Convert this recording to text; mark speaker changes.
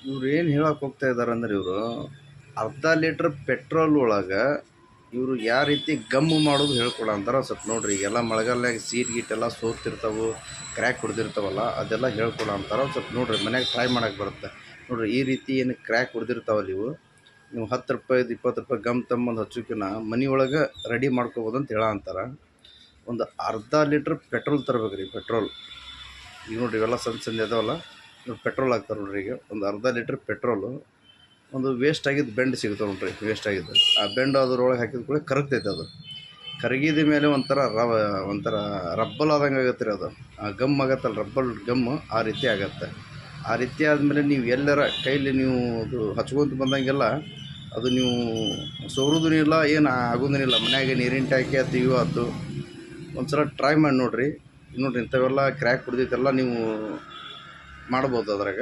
Speaker 1: ಇವ್ರು ಏನು ಹೇಳಕ್ಕೆ ಹೋಗ್ತಾ ಇದ್ದಾರೆ ಅಂದ್ರೆ ಇವರು ಅರ್ಧ ಲೀಟ್ರ್ ಪೆಟ್ರೋಲ್ ಒಳಗೆ ಇವರು ಯಾವ ರೀತಿ ಗಮ್ಮು ಮಾಡೋದು ಹೇಳ್ಕೊಡ ಅಂತಾರೆ. ಸ್ವಲ್ಪ ನೋಡ್ರಿ, ಎಲ್ಲ ಮಳೆಗಾಲದಾಗ ಸೀಟ್ ಗೀಟೆಲ್ಲ ಸೋತಿರ್ತಾವೆ, ಕ್ರ್ಯಾಕ್ ಹೊಡೆದಿರ್ತಾವಲ್ಲ, ಅದೆಲ್ಲ ಹೇಳ್ಕೊಡ ಅಂತಾರೆ. ಸ್ವಲ್ಪ ನೋಡ್ರಿ, ಮನ್ಯಾಗ ಟ್ರೈ ಮಾಡೋಕ್ಕೆ ಬರುತ್ತೆ ನೋಡ್ರಿ. ಈ ರೀತಿ ಏನು ಕ್ರ್ಯಾಕ್ ಹೊಡೆದಿರ್ತಾವಲ್ಲ ನೀವು 10 ರೂಪಾಯಿದು 20 ರೂಪಾಯಿ ಗಮ್ ತಮ್ಮಂದು ಹಚ್ಚೋಕಿನ ಮನೆಯೊಳಗೆ ರೆಡಿ ಮಾಡ್ಕೋಬೋದು ಅಂತ ಅಂತಾರೆ. ಒಂದು ಅರ್ಧ ಲೀಟ್ರ್ ಪೆಟ್ರೋಲ್ ತರ್ಬೇಕು ರೀ. ಪೆಟ್ರೋಲ್ ಈಗ ನೋಡ್ರಿ, ಇವೆಲ್ಲ ಸಣ್ಣ ಇದಾವಲ್ಲ, ಇವ್ರು ಪೆಟ್ರೋಲ್ ಹಾಕ್ತಾರೆ ನೋಡ್ರಿ. ಈಗ ಒಂದು ಅರ್ಧ ಲೀಟ್ರ್ ಪೆಟ್ರೋಲು ಒಂದು ವೇಸ್ಟ್ ಆಗಿದ್ದು ಬೆಂಡ್ ಸಿಗ್ತಾವೆ ನೋಡ್ರಿ. ವೇಸ್ಟ್ ಆಗಿದ್ದು ಆ ಬೆಂಡ್ ಅದ್ರೊಳಗೆ ಹಾಕಿದ ಕೂಡ ಕರಗ್ತೈತೆ. ಅದು ಕರಗಿದ ಮೇಲೆ ಒಂಥರ ರಬ್ಬಲ್ ಆದಂಗೆ ಆಗತ್ತೆ ರೀ. ಅದು ಗಮ್ ಆಗತ್ತಲ್ಲ, ರಬ್ಬಲ್ ಗಮ್ಮು ಆ ರೀತಿ ಆಗತ್ತೆ. ಆ ರೀತಿ ಆದಮೇಲೆ ನೀವು ಎಲ್ಲರ ಕೈಲಿ ನೀವು ಅದು ಹಚ್ಕೊಂತ ಬಂದಂಗೆಲ್ಲ ಅದು ನೀವು ಸೋರೋದೂ ಇಲ್ಲ, ಏನು ಆಗೋದೂ ಇಲ್ಲ. ಮನ್ಯಾಗ ನೀರಿನ ಟ್ಯಾಂಕಿ ಆಯ್ತು, ಇವು ಆಯ್ತು, ಒಂದು ಸಲ ಟ್ರೈ ಮಾಡಿ ನೋಡಿರಿ. ನೋಡಿರಿ, ಇಂಥವೆಲ್ಲ ಕ್ರ್ಯಾಕ್ ಹೊಡೆದೈತೆಲ್ಲ ನೀವು ಮಾಡ್ಬೋದು ಅದ್ರಾಗ.